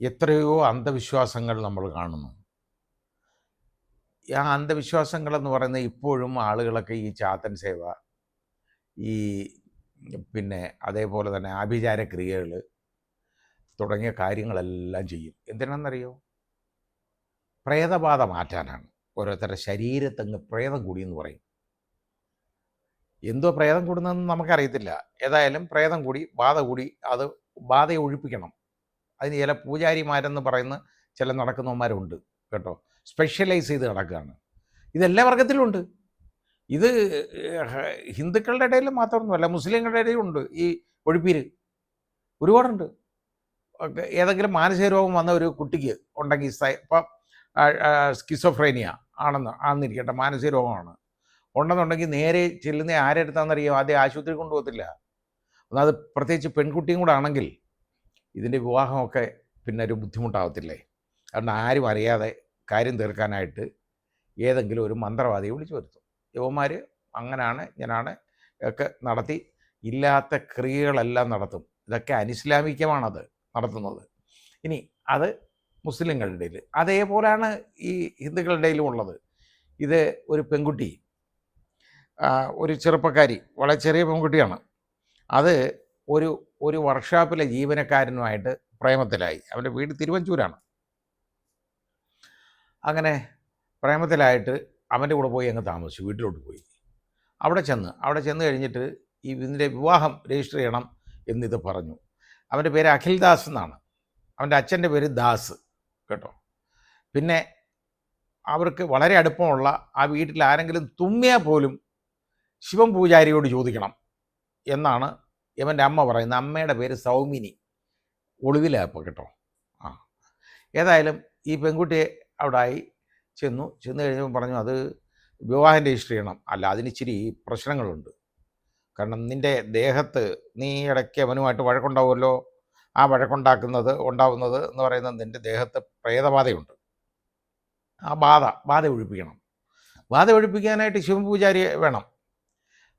എത്രയോ അന്ധവിശ്വാസങ്ങൾ നമ്മൾ കാണുന്നു. ആ അന്ധവിശ്വാസങ്ങളെന്ന് പറയുന്നത് ഇപ്പോഴും ആളുകളൊക്കെ ഈ ചാത്തൻ സേവ, ഈ പിന്നെ അതേപോലെ തന്നെ ആഭിചാര ക്രിയകൾ തുടങ്ങിയ കാര്യങ്ങളെല്ലാം ചെയ്യും. എന്തിനാണെന്നറിയോ? പ്രേതബാധ മാറ്റാനാണ്. ഓരോരുത്തരുടെ ശരീരത്തങ്ങ് പ്രേതം കൂടിയെന്ന് പറയും. എന്തോ പ്രേതം കൂടുന്നതെന്ന് നമുക്കറിയത്തില്ല. ഏതായാലും പ്രേതം കൂടി, ബാധ കൂടി, അത് ബാധയെ ഒഴിപ്പിക്കണം. അതിന് ചില പൂജാരിമാരെന്ന് പറയുന്ന ചില നടക്കുന്നവന്മാരുണ്ട് കേട്ടോ. സ്പെഷ്യലൈസ് ചെയ്ത് നടക്കുകയാണ്. ഇതെല്ലാ വർഗത്തിലുമുണ്ട്. ഇത് ഹിന്ദുക്കളുടെ ഇടയിൽ മാത്രമൊന്നുമല്ല, മുസ്ലിങ്ങളുടെ ഇടയിലും ഉണ്ട് ഈ ഒഴിപ്പീര്. ഒരുപാടുണ്ട്. ഏതെങ്കിലും മാനസിക രോഗം വന്ന ഒരു കുട്ടിക്ക് ഉണ്ടെങ്കിൽ, ഇപ്പം സ്കിസോഫ്രേനിയ ആണെന്നിരിക്കട്ടെ, മാനസിക രോഗമാണ് ഉണ്ടെന്നുണ്ടെങ്കിൽ നേരെ ചെല്ലുന്ന ആരെ അടുത്താണെന്നറിയോ? ആദ്യം ആശുപത്രി കൊണ്ടുപോകത്തില്ല. അത് പ്രത്യേകിച്ച് പെൺകുട്ടിയും കൂടെ ആണെങ്കിൽ ഇതിൻ്റെ വിവാഹമൊക്കെ പിന്നെ ഒരു ബുദ്ധിമുട്ടാകത്തില്ലേ? അതുകൊണ്ട് ആരും അറിയാതെ കാര്യം തീർക്കാനായിട്ട് ഏതെങ്കിലും ഒരു മന്ത്രവാദിയെ വിളിച്ചു വരുത്തും. യുവന്മാർ അങ്ങനെയാണ് ഇങ്ങനെയാണ് ഒക്കെ നടത്തി ഇല്ലാത്ത ക്രിയകളെല്ലാം നടത്തും. ഇതൊക്കെ അനിസ്ലാമികമാണത് നടത്തുന്നത്. ഇനി അത് മുസ്ലിങ്ങളുടെ ഇടയിൽ അതേപോലെയാണ് ഈ ഹിന്ദുക്കളുടെ ഇടയിലും ഉള്ളത്. ഇത് ഒരു പെൺകുട്ടി, ഒരു ചെറുപ്പക്കാരി, വളരെ ചെറിയ പെൺകുട്ടിയാണ്. അത് ഒരു വർക്ക്ഷോപ്പിലെ ജീവനക്കാരനുമായിട്ട് പ്രേമത്തിലായി. അവൻ്റെ വീട് തിരുവഞ്ചൂരാണ്. അങ്ങനെ പ്രേമത്തിലായിട്ട് അവൻ്റെ കൂടെ പോയി അങ്ങ് താമസിച്ചു, വീട്ടിലോട്ട് പോയി. അവിടെ ചെന്ന് കഴിഞ്ഞിട്ട് ഇതിൻ്റെ വിവാഹം രജിസ്റ്റർ ചെയ്യണം എന്നിത് പറഞ്ഞു. അവൻ്റെ പേര് അഖിൽദാസ് എന്നാണ്. അവൻ്റെ അച്ഛൻ്റെ പേര് ദാസ് കേട്ടോ. പിന്നെ അവർക്ക് വളരെ അടുപ്പമുള്ള ആ വീട്ടിൽ ആരെങ്കിലും തുമ്മിയാൽ പോലും ശിവൻ പൂജാരിയോട് ചോദിക്കണം എന്നാണ് ഇവൻ്റെ അമ്മ പറയുന്നത്. അമ്മയുടെ പേര് സൗമിനി. ഒളിവിലായപ്പോൾ കേട്ടോ. ഏതായാലും ഈ പെൺകുട്ടിയെ അവിടെ ആയി ചെന്നു കഴിഞ്ഞപ്പോൾ പറഞ്ഞു, അത് വിവാഹം രജിസ്റ്റർ ചെയ്യണം. അല്ല, അതിനിച്ചിരി പ്രശ്നങ്ങളുണ്ട്. കാരണം നിൻ്റെ ദേഹത്ത് നീ ഇടയ്ക്ക് അവനുമായിട്ട് വഴക്കുണ്ടാവുമല്ലോ. ആ ഉണ്ടാവുന്നത് എന്ന് പറയുന്നത് നിൻ്റെ ദേഹത്ത് പ്രേതബാധയുണ്ട്. ആ ബാധ ഒഴിപ്പിക്കണം. ബാധ ഒഴിപ്പിക്കാനായിട്ട് ശിവൻ പൂജാരിയെ വേണം.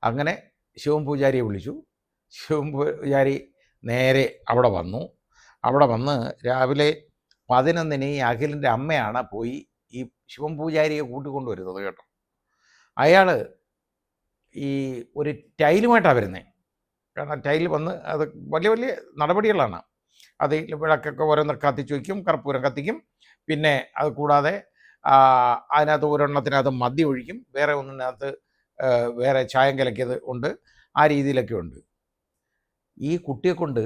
അങ്ങനെ ശിവൻ പൂജാരിയെ വിളിച്ചു. ശിവൻ പൂജാരി നേരെ അവിടെ വന്ന് രാവിലെ 11-ന് ഈ അഖിലിൻ്റെ അമ്മയാണ് പോയി ഈ ശിവൻ പൂജാരിയെ കൂട്ടിക്കൊണ്ടുവരുന്നത് കേട്ടോ. അയാൾ ഈ ഒരു ടൈലുമായിട്ടാണ് വരുന്നത്. കാരണം ടൈൽ വന്ന് അത് വലിയ നടപടികളാണ്. അത് വിളക്കൊക്കെ ഓരോന്ന് കത്തിച്ച് വയ്ക്കും, കർപ്പൂരം കത്തിക്കും. പിന്നെ അത് കൂടാതെ അതിനകത്ത് ഒരെണ്ണത്തിനകത്ത് മദ്യം ഒഴിക്കും, വേറെ ഒന്നിനകത്ത് വേറെ ചായം കലക്കിയത് ഉണ്ട്. ആ രീതിയിലൊക്കെ ഉണ്ട്. ഈ കുട്ടിയെ കൊണ്ട്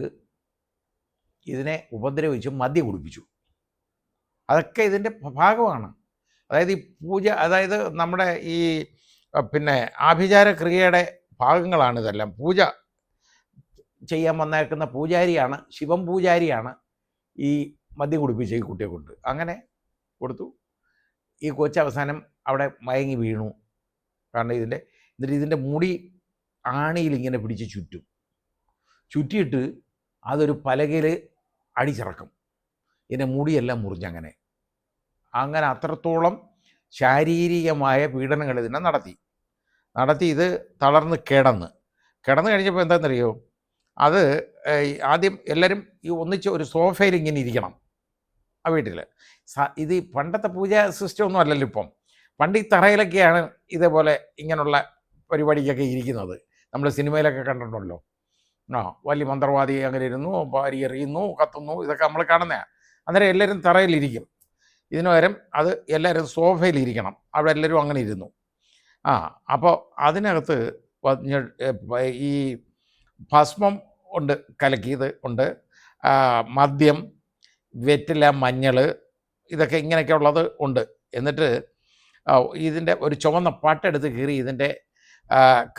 ഇതിനെ ഉപദ്രവിച്ച് മദ്യം കുടിപ്പിച്ചു. അതൊക്കെ ഇതിൻ്റെ ഭാഗമാണ്. അതായത് ഈ പൂജ, അതായത് നമ്മുടെ ഈ പിന്നെ ആഭിചാര ക്രിയയുടെ ഭാഗങ്ങളാണ് ഇതെല്ലാം. പൂജ ചെയ്യാൻ വന്നേക്കുന്ന പൂജാരിയാണ്, ശിവൻ പൂജാരിയാണ് ഈ മദ്യം കുടിപ്പിച്ച ഈ കുട്ടിയെ കൊണ്ട്. അങ്ങനെ കൊടുത്തു. ഈ കൊച്ച് അവസാനം അവിടെ മയങ്ങി വീണു. കാരണം എന്നിട്ട് ഇതിൻ്റെ മുടി ആണിയിൽ ഇങ്ങനെ പിടിച്ച് ചുറ്റിയിട്ട് അതൊരു പലകയിൽ അടിച്ചിറക്കും. ഇതിൻ്റെ മുടിയെല്ലാം മുറിഞ്ഞങ്ങനെ അത്രത്തോളം ശാരീരികമായ പീഡനങ്ങൾ ഇതിനെ നടത്തി ഇത് തളർന്ന് കിടന്ന് കഴിഞ്ഞപ്പോൾ എന്താണെന്നറിയോ? അത് ആദ്യം എല്ലാവരും ഈ ഒന്നിച്ച് ഒരു സോഫയിൽ ഇങ്ങനെ ഇരിക്കണം ആ വീട്ടിൽ. ഇത് പണ്ടത്തെ പൂജാ സിസ്റ്റം ഒന്നും അല്ലല്ലോ ഇപ്പം. പണ്ട് ഈ തറയിലൊക്കെയാണ് ഇതേപോലെ ഇങ്ങനെയുള്ള പരിപാടിക്കൊക്കെ ഇരിക്കുന്നത്. നമ്മൾ സിനിമയിലൊക്കെ കണ്ടിട്ടുണ്ടല്ലോ. വലിയ മന്ത്രവാദി അങ്ങനെ ഇരുന്നു, ഭാര്യ എറിയുന്നു, കത്തുന്നു, ഇതൊക്കെ നമ്മൾ കാണുന്നതാണ്. അന്നേരം എല്ലാവരും തറയിലിരിക്കും. ഇതിനു പകരം അത് എല്ലാവരും സോഫയിലിരിക്കണം. അവിടെ എല്ലാവരും അങ്ങനെ ഇരുന്നു. അപ്പോൾ അതിനകത്ത് ഈ ഭസ്മം ഉണ്ട്, കലക്കിയത് ഉണ്ട്, മദ്യം, വെറ്റില, മഞ്ഞൾ, ഇതൊക്കെ ഇങ്ങനെയൊക്കെ ഉള്ളത് ഉണ്ട്. എന്നിട്ട് ഇതിൻ്റെ ഒരു ചുവന്ന പാട്ടെടുത്ത് കീറി ഇതിൻ്റെ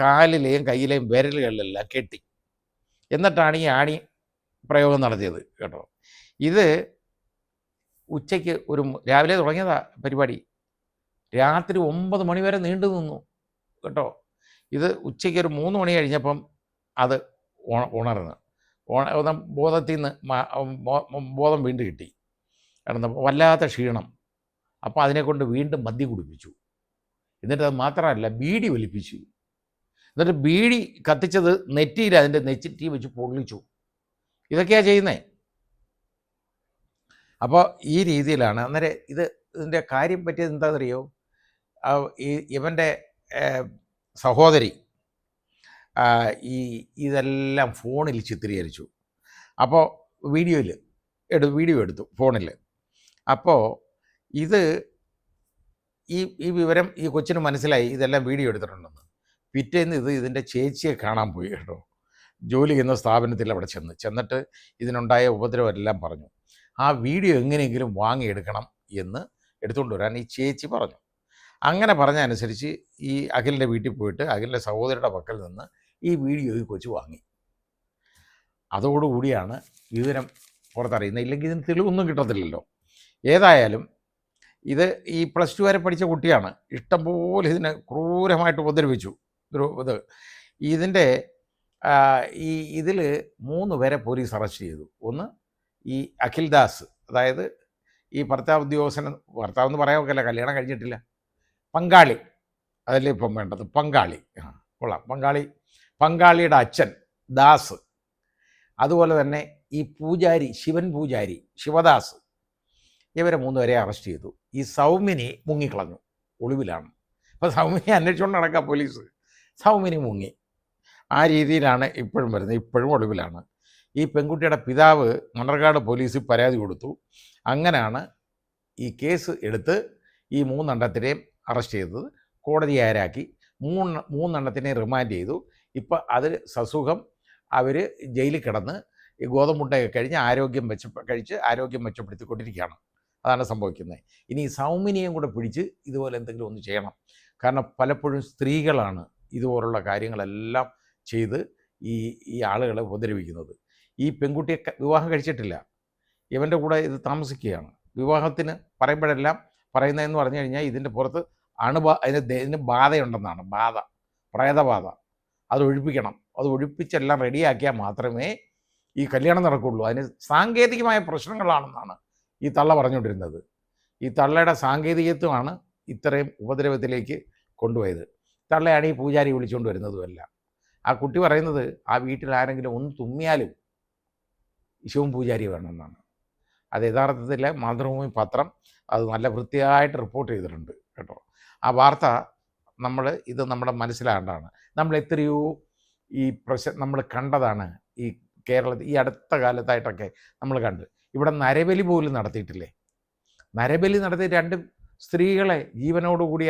കാലിലെയും കയ്യിലെയും വിരലുകളിലെല്ലാം കെട്ടി. എന്നിട്ടാണ് ഈ ആണി പ്രയോഗം നടത്തിയത് കേട്ടോ. ഇത് ഉച്ചയ്ക്ക് രാവിലെ തുടങ്ങിയതാ പരിപാടി. രാത്രി 9 മണി വരെ നീണ്ടു നിന്നു കേട്ടോ. ഇത് ഉച്ചയ്ക്ക് ഒരു 3 മണി കഴിഞ്ഞപ്പം അത് ഉണർന്ന് ബോധത്തിൽ നിന്ന് ബോധം വീണ്ടും കിട്ടി. കാരണം വല്ലാത്ത ക്ഷീണം. അപ്പോൾ അതിനെക്കൊണ്ട് വീണ്ടും മദ്യം കുടിപ്പിച്ചു. എന്നിട്ട് അത് മാത്രമല്ല, ബീഡി വലിപ്പിച്ചു. എന്നിട്ട് ബീഡി കത്തിച്ചത് നെറ്റിയിൽ, അതിൻ്റെ നെറ്റി വെച്ച് പൊള്ളിച്ചു. ഇതൊക്കെയാണ് ചെയ്യുന്നത്. അപ്പോൾ ഈ രീതിയിലാണ്. അന്നേരം ഇതിൻ്റെ കാര്യം പറ്റിയത് എന്താണെന്നറിയോ? ഇവൻ്റെ സഹോദരി ഇതെല്ലാം ഫോണിൽ ചിത്രീകരിച്ചു. അപ്പോൾ വീഡിയോ എടുത്തു ഫോണിൽ. അപ്പോൾ ഇത് ഈ വിവരം ഈ കൊച്ചിന് മനസ്സിലായി, ഇതെല്ലാം വീഡിയോ എടുത്തിട്ടുണ്ടെന്ന്. പിറ്റേന്ന് ഇതിൻ്റെ ചേച്ചിയെ കാണാൻ പോയി കേട്ടോ. ജോലി ചെയ്യുന്ന സ്ഥാപനത്തിൽ അവിടെ ചെന്നിട്ട് ഇതിനുണ്ടായ ഉപദ്രവമെല്ലാം പറഞ്ഞു. ആ വീഡിയോ എങ്ങനെയെങ്കിലും വാങ്ങിയെടുക്കണം എന്ന് എടുത്തുകൊണ്ട് വരാൻ ഈ ചേച്ചി പറഞ്ഞു. അങ്ങനെ പറഞ്ഞ അനുസരിച്ച് ഈ അഖിലിൻ്റെ വീട്ടിൽ പോയിട്ട് അഖിലിൻ്റെ സഹോദരിയുടെ പക്കൽ നിന്ന് ഈ വീഡിയോ ഈ കൊച്ചു വാങ്ങി. അതോടുകൂടിയാണ് വിവരം പുറത്തറിയുന്നത്. ഇല്ലെങ്കിൽ ഇതിന് തെളിവൊന്നും കിട്ടത്തില്ലല്ലോ. ഏതായാലും ഇത് ഈ +2 വരെ പഠിച്ച കുട്ടിയാണ്. ഇഷ്ടംപോലെ ഇതിനെ ക്രൂരമായിട്ട് ഉപദ്രവിച്ചു. ഇതിൻ്റെ ഇതിൽ 3 പേരെ പോലീസ് അറസ്റ്റ് ചെയ്തു. ഒന്ന് ഈ അഖിൽദാസ്, അതായത് ഈ ഭർത്താവെന്ന് പറയാൻ ഒക്കെയല്ല, കല്യാണം കഴിഞ്ഞിട്ടില്ല, പങ്കാളി, അതല്ലേ ഇപ്പം വേണ്ടത്, പങ്കാളി. കൊള്ളാം, പങ്കാളിയുടെ അച്ഛൻ ദാസ്. അതുപോലെ തന്നെ ഈ പൂജാരി, ശിവദാസ്, ഇവരെ 3 പേരെ അറസ്റ്റ് ചെയ്തു. ഈ സൗമിനി മുങ്ങിക്കളഞ്ഞു, ഒളിവിലാണ്. അപ്പോൾ സൗമിനി അന്വേഷിച്ചുകൊണ്ട് നടക്കുക പോലീസ്. സൗമിനി മുങ്ങി. ആ രീതിയിലാണ് ഇപ്പോഴും വരുന്നത്. ഇപ്പോഴും ഒളിവിലാണ്. ഈ പെൺകുട്ടിയുടെ പിതാവ് മണ്ണർക്കാട് പോലീസിൽ പരാതി കൊടുത്തു. അങ്ങനെയാണ് ഈ കേസ് എടുത്ത് ഈ 3 എണ്ണത്തിനെയും അറസ്റ്റ് ചെയ്തത്. കോടതി ഹാജരാക്കി. 3 എണ്ണത്തിനെയും റിമാൻഡ് ചെയ്തു. ഇപ്പം അതിൽ സസുഖം അവർ ജയിലിൽ കിടന്ന് ഈ ഗോതമ്പുണ്ടയൊക്കെ കഴിച്ച് ആരോഗ്യം മെച്ചപ്പെടുത്തിക്കൊണ്ടിരിക്കുകയാണ്. അതാണ് സംഭവിക്കുന്നത്. ഇനി സൗമിനിയും കൂടെ പിടിച്ച് ഇതുപോലെ എന്തെങ്കിലും ഒന്ന് ചെയ്യണം. കാരണം പലപ്പോഴും സ്ത്രീകളാണ് ഇതുപോലുള്ള കാര്യങ്ങളെല്ലാം ചെയ്ത് ഈ ആളുകളെ ഉപദ്രവിക്കുന്നത്. ഈ പെൺകുട്ടിയെ വിവാഹം കഴിച്ചിട്ടില്ല, ഇവൻ്റെ കൂടെ ഇത് താമസിക്കുകയാണ്. വിവാഹത്തിന് പറയുമ്പോഴെല്ലാം പറയുന്നതെന്ന് പറഞ്ഞു കഴിഞ്ഞാൽ ഇതിൻ്റെ പുറത്ത് ഇതിന് ബാധയുണ്ടെന്നാണ്. പ്രേതബാധ. അത് ഒഴിപ്പിക്കണം. അത് ഒഴിപ്പിച്ചെല്ലാം റെഡിയാക്കിയാൽ മാത്രമേ ഈ കല്യാണം നടക്കുകയുള്ളൂ. അതിന് സാങ്കേതികമായ പ്രശ്നങ്ങളാണെന്നാണ് ഈ തള്ള പറഞ്ഞുകൊണ്ടിരുന്നത്. ഈ തള്ളയുടെ സാങ്കേതികത്വമാണ് ഇത്രയും ഉപദ്രവത്തിലേക്ക് കൊണ്ടുപോയത്. തള്ളയാണ് ഈ പൂജാരി വിളിച്ചുകൊണ്ട് വരുന്നതുമല്ല. ആ കുട്ടി പറയുന്നത് ആ വീട്ടിൽ ആരെങ്കിലും ഒന്ന് തുമ്മിയാലും ശിവൻ പൂജാരി വേണമെന്നാണ്. അത് യഥാർത്ഥത്തിൽ മാതൃഭൂമി പത്രം അത് നല്ല വൃത്തിയായിട്ട് റിപ്പോർട്ട് ചെയ്തിട്ടുണ്ട് കേട്ടോ. ആ വാർത്ത നമ്മുടെ മനസ്സിലാകേണ്ടതാണ്. നമ്മൾ എത്രയോ നമ്മൾ കണ്ടതാണ്. ഈ കേരളത്തിൽ ഈ അടുത്ത കാലത്തായിട്ടൊക്കെ നമ്മൾ കണ്ട്. ഇവിടെ നരബലി പോലും നടത്തിയിട്ടില്ലേ? നരബലി നടത്തി 2 സ്ത്രീകളെ ജീവനോടുകൂടി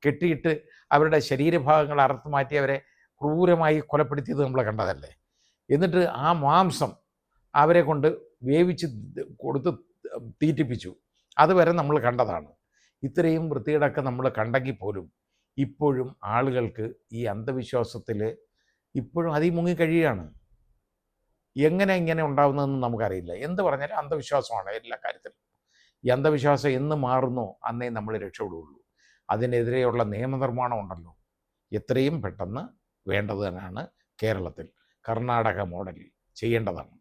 കെട്ടിയിട്ട് അവരുടെ ശരീരഭാഗങ്ങൾ അറുത്ത് മാറ്റി അവരെ ക്രൂരമായി കൊലപ്പെടുത്തിയത് നമ്മൾ കണ്ടതല്ലേ? എന്നിട്ട് ആ മാംസം അവരെ കൊണ്ട് വേവിച്ച് കൊടുത്ത് തീറ്റിപ്പിച്ചു. അതുവരെ നമ്മൾ കണ്ടതാണ്. ഇത്രയും വൃത്തികേടൊക്കെ നമ്മൾ കണ്ടെങ്കിൽ പോലും ഇപ്പോഴും ആളുകൾക്ക് ഈ അന്ധവിശ്വാസത്തിൽ ഇപ്പോഴും മുങ്ങിക്കഴിയുകയാണ്. എങ്ങനെ ഇങ്ങനെ ഉണ്ടാകുന്നതെന്ന് നമുക്കറിയില്ല. എന്ത് പറഞ്ഞാലും അന്ധവിശ്വാസമാണ് എല്ലാ കാര്യത്തിലും. ഈ അന്ധവിശ്വാസം എന്ന് മാറുന്നോ അന്നേ നമ്മൾ രക്ഷപ്പെടുകയുള്ളൂ. അതിനെതിരെയുള്ള നിയമനിർമ്മാണം ഉണ്ടല്ലോ, എത്രയും പെട്ടെന്ന് വേണ്ടത് തന്നെയാണ് കേരളത്തിൽ. കർണാടക മോഡലിൽ ചെയ്യേണ്ടതാണ്.